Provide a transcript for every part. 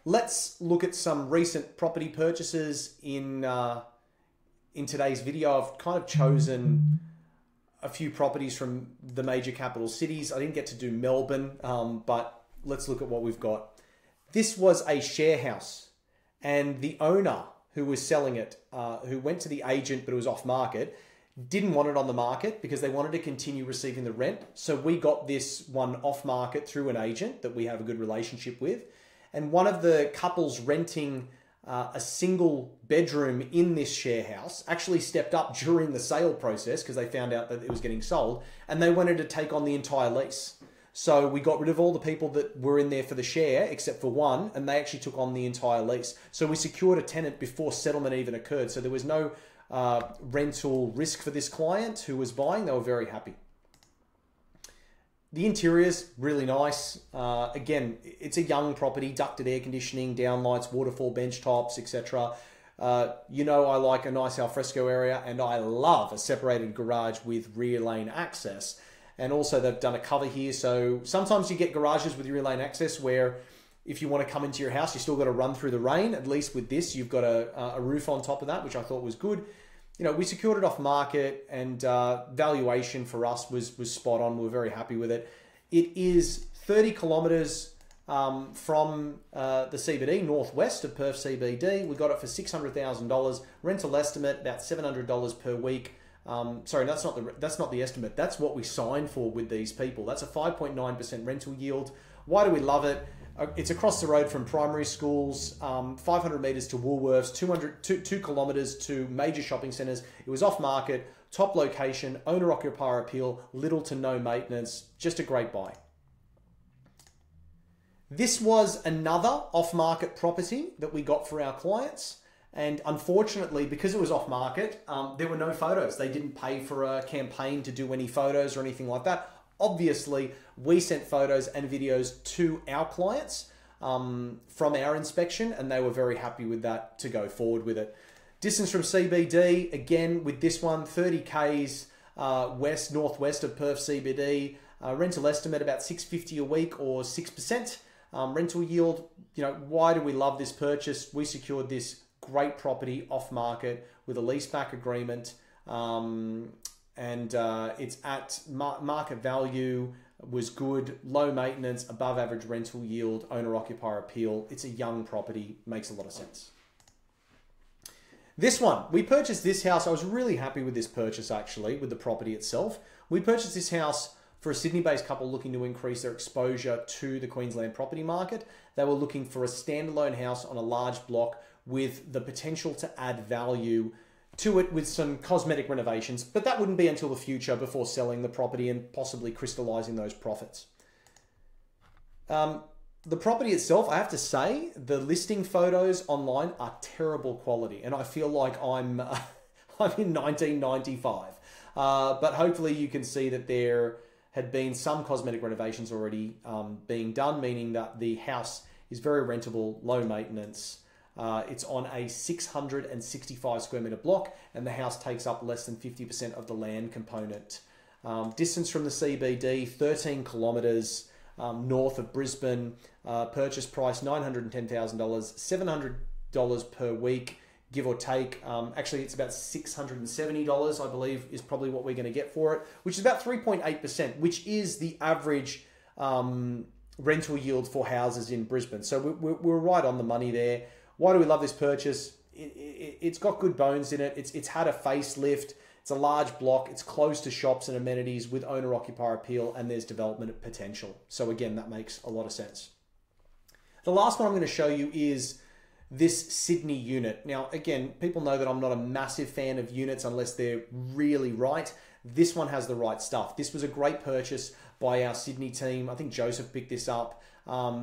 Let's look at some recent property purchases in today's video. I've kind of chosen a few properties from the major capital cities. I didn't get to do Melbourne, but let's look at what we've got. This was a share house, and the owner who was selling it, who went to the agent but it was off market, didn't want it on the market because they wanted to continue receiving the rent. So we got this one off market through an agent that we have a good relationship with. And one of the couples renting a single bedroom in this share house actually stepped up during the sale process because they found out that it was getting sold, and they wanted to take on the entire lease. So we got rid of all the people that were in there for the share except for one, and they actually took on the entire lease. So we secured a tenant before settlement even occurred. So there was no rental risk for this client who was buying. They were very happy. The interior's really nice. Again, it's a young property, ducted air conditioning, downlights, waterfall bench tops, etc. You know I like a nice alfresco area, and I love a separated garage with rear lane access. And also they've done a cover here. So sometimes you get garages with rear lane access where if you want to come into your house, you still got to run through the rain. At least with this, you've got a roof on top of that, which I thought was good. You know, we secured it off market, and valuation for us was spot on. We were very happy with it. It is 30 kilometers from the CBD, northwest of Perth CBD. We got it for $600,000. Rental estimate about $700 per week. Sorry, that's not the estimate. That's what we signed for with these people. That's a 5.9% rental yield. Why do we love it? It's across the road from primary schools, 500 meters to Woolworths, 2 kilometers to major shopping centers. It was off market, top location, owner-occupier appeal, little to no maintenance, just a great buy. This was another off-market property that we got for our clients. And unfortunately, because it was off market, there were no photos. They didn't pay for a campaign to do any photos or anything like that. Obviously, we sent photos and videos to our clients from our inspection, and they were very happy with that to go forward with it. Distance from CBD, again, with this one, 30 Ks northwest of Perth CBD. Rental estimate about $650 a week or 6%. Rental yield, you know, why do we love this purchase? We secured this great property off market with a leaseback agreement. It's at market value, was good, low maintenance, above average rental yield, owner-occupier appeal. It's a young property, makes a lot of sense. This one, we purchased this house. I was really happy with this purchase actually, with the property itself. We purchased this house for a Sydney-based couple looking to increase their exposure to the Queensland property market. They were looking for a standalone house on a large block with the potential to add value to it with some cosmetic renovations, but that wouldn't be until the future before selling the property and possibly crystallizing those profits. The property itself, I have to say, the listing photos online are terrible quality, and I feel like I'm in 1995. But hopefully you can see that there had been some cosmetic renovations already being done, meaning that the house is very rentable, low maintenance. It's on a 665 square meter block, and the house takes up less than 50% of the land component. Distance from the CBD, 13 kilometers north of Brisbane. Purchase price $910,000, $700 per week, give or take. Actually, it's about $670, I believe, is probably what we're going to get for it, which is about 3.8%, which is the average rental yield for houses in Brisbane. So we're right on the money there. Why do we love this purchase? It's got good bones in it. It's had a facelift. It's a large block. It's close to shops and amenities with owner-occupier appeal, and there's development potential. So again, that makes a lot of sense. The last one I'm going to show you is this Sydney unit. Now, again, people know that I'm not a massive fan of units unless they're really right. This one has the right stuff. This was a great purchase by our Sydney team. I think Joseph picked this up.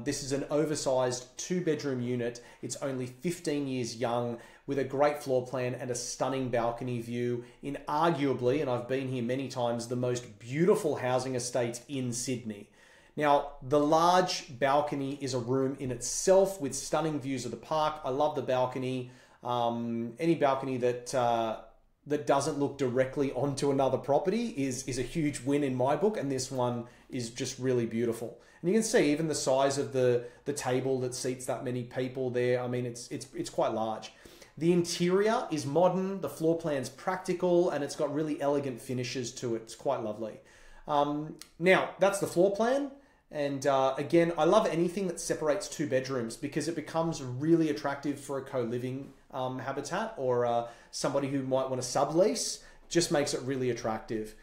This is an oversized 2-bedroom unit. It's only 15 years young with a great floor plan and a stunning balcony view in arguably, and I've been here many times, the most beautiful housing estate in Sydney. Now, the large balcony is a room in itself with stunning views of the park. I love the balcony. Any balcony that that doesn't look directly onto another property is a huge win in my book, and this one is just really beautiful. And you can see even the size of the table that seats that many people there. I mean, it's quite large. The interior is modern, the floor plan's practical, and it's got really elegant finishes to it. It's quite lovely. Now, that's the floor plan. And again, I love anything that separates two bedrooms because it becomes really attractive for a co-living habitat, or somebody who might want to sublease. Just makes it really attractive.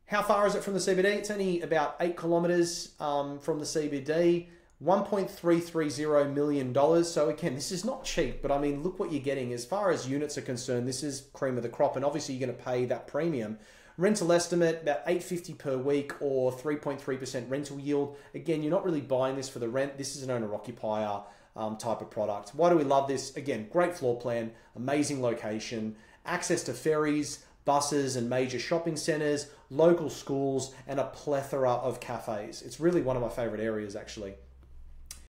How far is it from the CBD? It's only about 8 kilometers from the CBD. $1.330 million. So again, this is not cheap, but I mean, look what you're getting. As far as units are concerned, this is cream of the crop, and obviously you're going to pay that premium. Rental estimate, about $850 per week, or 3.3% rental yield. Again, you're not really buying this for the rent. This is an owner-occupier type of product. Why do we love this? Again, great floor plan, amazing location, access to ferries, buses and major shopping centres, local schools, and a plethora of cafes. It's really one of my favourite areas, actually.